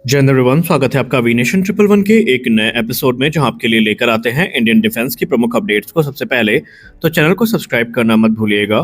जय हिंद एवरीवन, स्वागत है आपका वी नेशन ट्रिपल वन के एक नए एपिसोड में, जहां आपके लिए लेकर आते हैं इंडियन डिफेंस की प्रमुख अपडेट्स को। सबसे पहले तो चैनल को सब्सक्राइब करना मत भूलिएगा।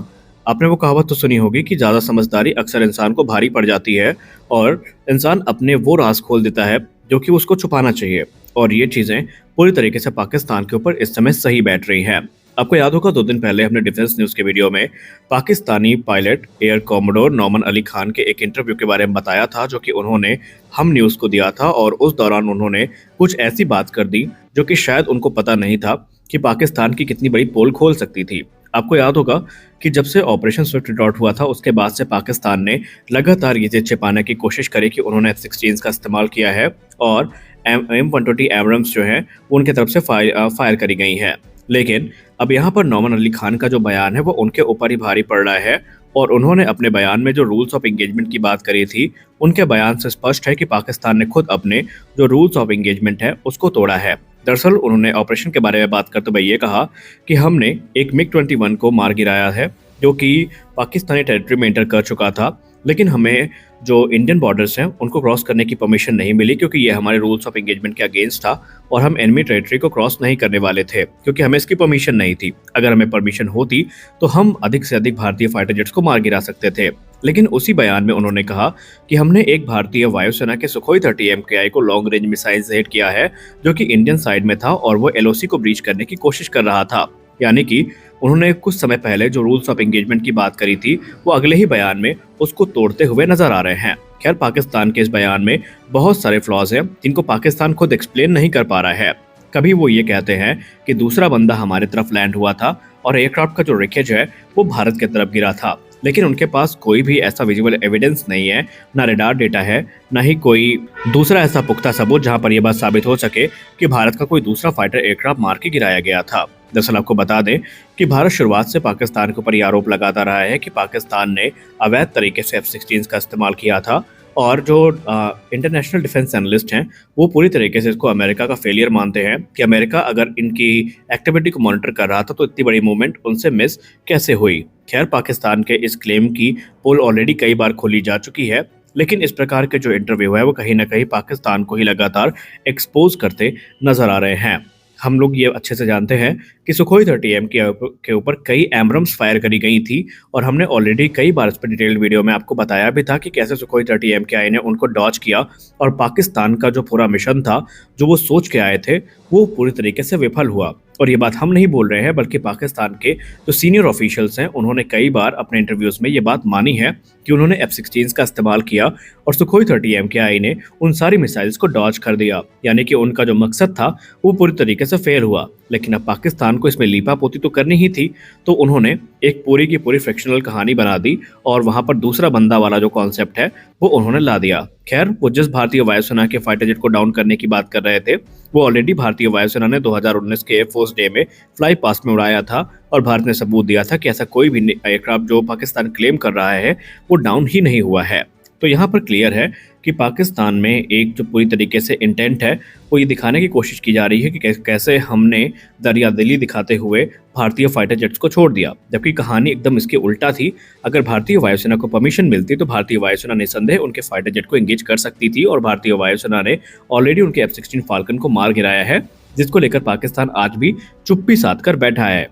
आपने वो कहावत तो सुनी होगी कि ज़्यादा समझदारी अक्सर इंसान को भारी पड़ जाती है और इंसान अपने वो राज खोल देता है जो कि उसको छुपाना चाहिए। और ये चीज़ें पूरी तरीके से पाकिस्तान के ऊपर इस समय सही बैठ रही हैं। आपको याद होगा 2 दिन पहले हमने डिफेंस न्यूज़ के वीडियो में Pakistani pilot air commodore Nauman Ali Khan के एक इंटरव्यू के बारे में बताया था, जो कि उन्होंने हम न्यूज़ को दिया था। और उस दौरान उन्होंने कुछ ऐसी बात कर दी जो कि शायद उनको पता नहीं था कि पाकिस्तान की कितनी बड़ी पोल खोल सकती थी। आपको याद होगा कि जब से ऑपरेशन स्विफ्ट डॉट हुआ था, उसके बाद से पाकिस्तान ने लगातार ये चीज़ छिपाने की कोशिश करी कि उन्होंने F-16 का इस्तेमाल किया है और M120 एब्रम्स जो हैं वो उनकी तरफ से फायर करी गई हैं। लेकिन अब यहाँ पर नौमान अली खान का जो बयान है वो उनके ऊपर ही भारी पड़ रहा है। और उन्होंने अपने बयान में जो रूल्स ऑफ एंगेजमेंट की बात करी थी, उनके बयान से स्पष्ट है कि पाकिस्तान ने खुद अपने जो रूल्स ऑफ एंगेजमेंट है उसको तोड़ा है। दरअसल उन्होंने ऑपरेशन के बारे में बात करते हुए ये कहा कि हमने एक MiG-21 को मार गिराया है जो कि पाकिस्तानी टेरिटरी में एंटर कर चुका था, लेकिन हमें जो इंडियन बॉर्डर्स हैं उनको क्रॉस करने की परमिशन नहीं मिली, क्योंकि ये हमारे रूल्स ऑफ एंगेजमेंट के अगेंस्ट था और हम एनिमी टेरिटरी को क्रॉस नहीं करने वाले थे, क्योंकि हमें इसकी परमिशन नहीं थी। अगर हमें परमिशन होती तो हम अधिक से अधिक भारतीय फाइटर जेट्स को मार गिरा सकते थे। लेकिन उसी बयान में उन्होंने कहा कि हमने एक भारतीय वायुसेना के सुखोई 30 MKI को लॉन्ग रेंज मिसाइल से हिट किया है, जो कि इंडियन साइड में था और वो LOC को ब्रीच करने की कोशिश कर रहा था। यानी कि उन्होंने कुछ समय पहले जो रूल्स ऑफ एंगेजमेंट की बात करी थी वो अगले ही बयान में उसको तोड़ते हुए नजर आ रहे हैं। खैर, पाकिस्तान के इस बयान में बहुत सारे फ्लॉज हैं जिनको पाकिस्तान खुद एक्सप्लेन नहीं कर पा रहा है। कभी वो ये कहते हैं कि दूसरा बंदा हमारे तरफ लैंड हुआ था और एयरक्राफ्ट का जो रिकेज है वो भारत की तरफ गिरा था, लेकिन उनके पास कोई भी ऐसा विजुअल एविडेंस नहीं है, ना रेडार डेटा है, ना ही कोई दूसरा ऐसा पुख्ता सबूत जहां पर यह बात साबित हो सके कि भारत का कोई दूसरा फाइटर एयरक्राफ्ट मार के गिराया गया था। दरअसल आपको बता दें कि भारत शुरुआत से पाकिस्तान के ऊपर ये आरोप लगाता रहा है कि पाकिस्तान ने अवैध तरीके से F-16 का इस्तेमाल किया था। और जो इंटरनेशनल डिफेंस एनालिस्ट हैं वो पूरी तरीके से इसको अमेरिका का फेलियर मानते हैं कि अमेरिका अगर इनकी एक्टिविटी को मॉनिटर कर रहा था तो इतनी बड़ी मूवमेंट उनसे मिस कैसे हुई। खैर, पाकिस्तान के इस क्लेम की पोल ऑलरेडी कई बार खोली जा चुकी है, लेकिन इस प्रकार के जो इंटरव्यू है वो कहीं ना कहीं पाकिस्तान को ही लगातार एक्सपोज करते नजर आ रहे हैं। हम लोग ये अच्छे से जानते हैं कि सुखोई 30M के ऊपर कई एब्रम्स फायर करी गई थी और हमने ऑलरेडी कई बार इस पर डिटेल्ड वीडियो में आपको बताया भी था कि कैसे सुखोई 30MKI ने उनको डॉज किया और पाकिस्तान का जो पूरा मिशन था, जो वो सोच के आए थे, वो पूरी तरीके से विफल हुआ। और ये बात हम नहीं बोल रहे हैं, बल्कि पाकिस्तान के जो सीनियर ऑफिशियल्स हैं उन्होंने कई बार अपने इंटरव्यूज में ये बात मानी है कि उन्होंने F-16 का इस्तेमाल किया और सुखोई 30MKI ने उन सारी मिसाइल्स को डॉज कर दिया। यानी कि उनका जो मकसद था वो पूरी तरीके से फेल हुआ। लेकिन अब पाकिस्तान को इसमें लीपापोती तो करनी ही थी, तो उन्होंने एक पूरी की पूरी फिक्शनल कहानी बना दी और वहां पर दूसरा बंदा वाला जो कॉन्सेप्ट है वो उन्होंने ला दिया। खैर, वो जिस भारतीय वायुसेना के फाइटर जेट को डाउन करने की बात कर रहे थे वो ऑलरेडी भारतीय वायुसेना ने 2019 के एयरफोर्स डे में फ्लाई पास्ट में उड़ाया था और भारत ने सबूत दिया था कि ऐसा कोई भी एयरक्राफ्ट जो पाकिस्तान क्लेम कर रहा है वो डाउन ही नहीं हुआ है। तो यहाँ पर क्लियर है कि पाकिस्तान में एक जो पूरी तरीके से इंटेंट है वो ये दिखाने की कोशिश की जा रही है कि कैसे हमने दरियादिली दिखाते हुए भारतीय फाइटर जेट्स को छोड़ दिया, जबकि कहानी एकदम इसके उल्टा थी। अगर भारतीय वायुसेना को परमिशन मिलती तो भारतीय वायुसेना निसंदेह उनके फाइटर जेट को एंगेज कर सकती थी और भारतीय वायुसेना ने ऑलरेडी उनके F-16 फाल्कन को मार गिराया है, जिसको लेकर पाकिस्तान आज भी चुप्पी साध कर बैठा है।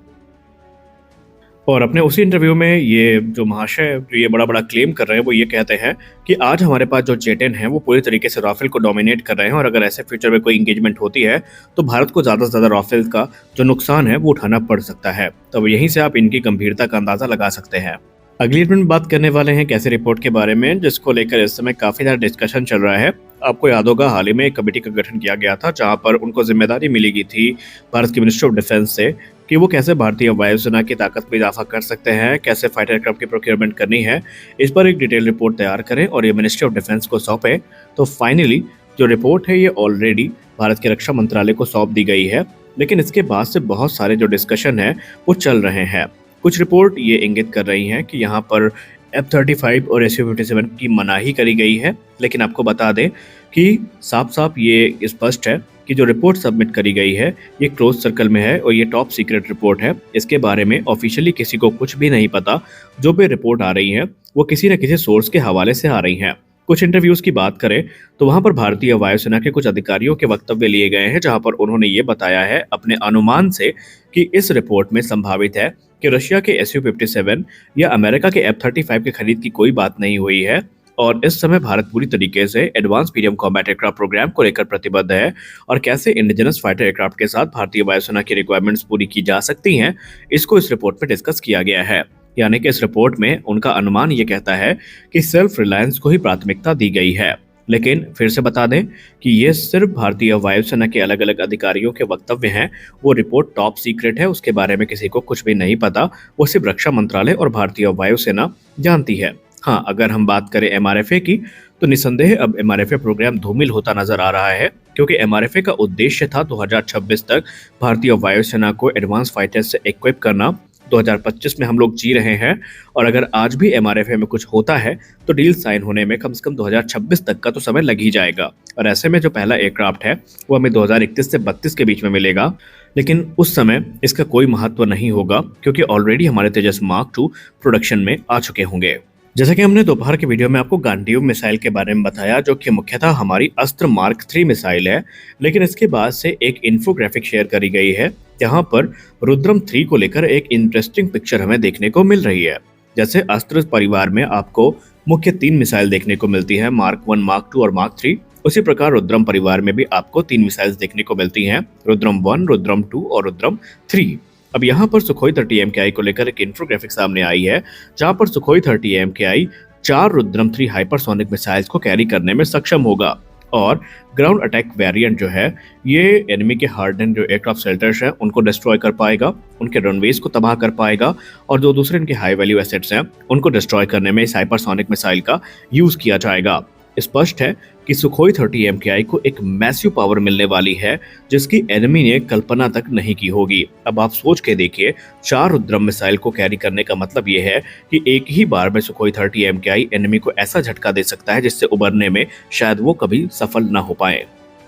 और अपने उसी इंटरव्यू में ये जो महाशय जो ये बड़ा क्लेम कर रहे हैं वो ये कहते हैं कि आज हमारे पास जो J-10 है वो पूरी तरीके से राफेल को डोमिनेट कर रहे हैं और अगर ऐसे फ्यूचर में कोई इंगेजमेंट होती है तो भारत को ज़्यादा से ज़्यादा राफेल का जो नुकसान है वो उठाना पड़ सकता है। तो यहीं से आप इनकी गंभीरता का अंदाज़ा लगा सकते हैं। अगली रिपोर्ट में बात करने वाले हैं कैसे रिपोर्ट के बारे में, जिसको लेकर इस समय काफ़ी ज़्यादा डिस्कशन चल रहा है। आपको याद होगा हाल ही में एक कमेटी का गठन किया गया था जहां पर उनको जिम्मेदारी मिली गई थी भारत की मिनिस्ट्री ऑफ डिफेंस से कि वो कैसे भारतीय वायुसेना की ताकत में इजाफा कर सकते हैं, कैसे फाइटर एयरक्राफ्ट की प्रोक्योरमेंट करनी है, इस पर एक डिटेल रिपोर्ट तैयार करें और ये मिनिस्ट्री ऑफ डिफेंस को सौंपे। तो फाइनली जो रिपोर्ट है ये ऑलरेडी भारत के रक्षा मंत्रालय को सौंप दी गई है, लेकिन इसके बाद से बहुत सारे जो डिस्कशन है वो चल रहे हैं। कुछ रिपोर्ट ये इंगित कर रही हैं कि यहाँ पर F-35 और Su-57 की मनाही करी गई है, लेकिन आपको बता दें कि साफ साफ ये स्पष्ट है कि जो रिपोर्ट सबमिट करी गई है ये क्लोज सर्कल में है और ये टॉप सीक्रेट रिपोर्ट है। इसके बारे में ऑफिशियली किसी को कुछ भी नहीं पता। जो भी रिपोर्ट आ रही है वो किसी न किसी सोर्स के हवाले से आ रही हैं। कुछ इंटरव्यूज की बात करें तो वहां पर भारतीय वायुसेना के कुछ अधिकारियों के वक्तव्य लिए गए हैं, जहां पर उन्होंने ये बताया है अपने अनुमान से कि इस रिपोर्ट में संभावित है कि रशिया के SU-57 या अमेरिका के F-35 की खरीद की कोई बात नहीं हुई है और इस समय भारत पूरी तरीके से advance medium combat aircraft programme को लेकर प्रतिबद्ध है और कैसे इंडिजिनस फाइटर एयरक्राफ्ट के साथ भारतीय वायुसेना की रिक्वायरमेंट्स पूरी की जा सकती हैं, इसको इस रिपोर्ट में डिस्कस किया गया है। यानी कि इस रिपोर्ट में उनका अनुमान ये कहता है कि सेल्फ रिलायंस को ही प्राथमिकता दी गई है। लेकिन फिर से बता दें कि ये सिर्फ भारतीय वायुसेना के अलग अलग अधिकारियों के वक्तव्य हैं। वो रिपोर्ट टॉप सीक्रेट है, उसके बारे में किसी को कुछ भी नहीं पता। वो सिर्फ रक्षा मंत्रालय और भारतीय वायुसेना जानती है। हाँ, अगर हम बात करें MRFA की, तो निसंदेह अब MRFA प्रोग्राम धूमिल होता नजर आ रहा है, क्योंकि MRFA का उद्देश्य था 2026 तक भारतीय वायुसेना को एडवांस फाइटर्स से इक्विप करना। 2025 में हम लोग जी रहे हैं और अगर आज भी MRFA में कुछ होता है तो डील साइन होने में कम से कम 2026 तक का तो समय लग ही जाएगा। और ऐसे में जो पहला एयरक्राफ्ट है वो हमें 2031 से 32 के बीच में मिलेगा, लेकिन उस समय इसका कोई महत्व नहीं होगा क्योंकि ऑलरेडी हमारे तेजस मार्क 2 प्रोडक्शन में आ चुके होंगे। जैसा कि हमने दोपहर के वीडियो में आपको गांडीव मिसाइल के बारे में बताया, जो कि मुख्यतः हमारी अस्त्र मार्क 3 मिसाइल है, लेकिन इसके बाद से एक इन्फोग्राफिक शेयर करी गई है जहां पर रुद्रम 3 को लेकर एक इंटरेस्टिंग पिक्चर हमें देखने को मिल रही है। जैसे अस्त्र परिवार में आपको मुख्य 3 मिसाइल देखने को मिलती है, मार्क 1, मार्क 2 और मार्क 3, उसी प्रकार रुद्रम परिवार में भी आपको 3 मिसाइल्स देखने को मिलती हैं, रुद्रम 1, रुद्रम 2 और रुद्रम 3। अब यहाँ पर सुखोई 30 MKI को लेकर एक इन्फोग्राफिक सामने आई है, जहां पर Sukhoi 30 MKI 4 Rudram 3 hypersonic missiles को कैरी करने में सक्षम होगा और ग्राउंड अटैक वेरिएंट जो है ये एनिमी के हार्डन जो एयरक्राफ्ट शेल्टर्स हैं उनको डिस्ट्रॉय कर पाएगा, उनके रनवेज को तबाह कर पाएगा और जो दूसरे इनके हाई वैल्यू एसेट्स हैं उनको डिस्ट्रॉय करने में इस हाइपरसोनिक मिसाइल का यूज किया जाएगा। स्पष्ट है कि सुखोई 30 MKI को एक मैसिव पावर मिलने वाली है जिसकी एनिमी ने कल्पना तक नहीं की होगी। अब आप सोच के देखिए, 4 रुद्रम मिसाइल को कैरी करने का मतलब ये है कि एक ही बार में सुखोई 30 MKI एनिमी को ऐसा झटका दे सकता है जिससे उबरने में शायद वो कभी सफल ना हो पाए।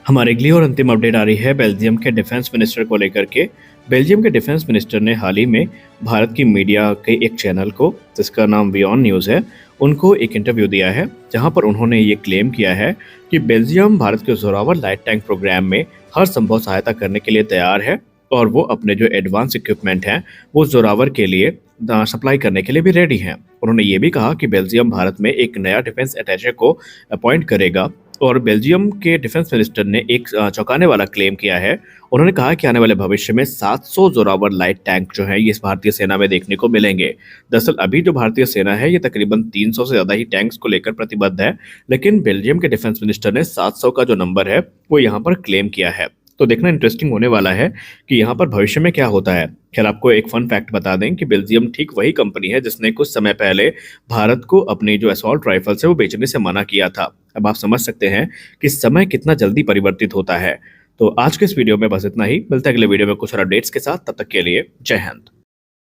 हमारे अगली और अंतिम अपडेट आ रही है बेल्जियम के डिफेंस मिनिस्टर को लेकर के। बेल्जियम के डिफेंस मिनिस्टर ने हाल ही में भारत की मीडिया के एक चैनल को, जिसका नाम वियॉन न्यूज़ है, उनको एक इंटरव्यू दिया है जहां पर उन्होंने ये क्लेम किया है कि बेल्जियम भारत के जोरावर लाइट टैंक प्रोग्राम में हर संभव सहायता करने के लिए तैयार है और वो अपने जो एडवांस इक्विपमेंट हैं वो जोरावर के लिए सप्लाई करने के लिए भी रेडी हैं। उन्होंने ये भी कहा कि बेल्जियम भारत में एक नया डिफेंस अटैचे को अपॉइंट करेगा और बेल्जियम के डिफेंस मिनिस्टर ने एक चौंकाने वाला क्लेम किया है। उन्होंने कहा कि आने वाले भविष्य में 700 जोरावर लाइट टैंक जो है ये इस भारतीय सेना में देखने को मिलेंगे। दरअसल अभी जो भारतीय सेना है ये तकरीबन 300 से ज्यादा ही टैंक्स को लेकर प्रतिबद्ध है, लेकिन बेल्जियम के डिफेंस मिनिस्टर ने 700 का जो नंबर है वो यहाँ पर क्लेम किया है। तो देखना इंटरेस्टिंग होने वाला है कि यहाँ पर भविष्य में क्या होता है। खैर, आपको एक फन फैक्ट बता दें कि बेल्जियम ठीक वही कंपनी है जिसने कुछ समय पहले भारत को अपनी जो असॉल्ट राइफल्स है वो बेचने से मना किया था। अब आप समझ सकते हैं कि समय कितना जल्दी परिवर्तित होता है। तो आज के इस वीडियो में बस इतना ही। मिलते हैं अगले वीडियो में कुछ और अपडेट्स के साथ। तब तक के लिए जय हिंद।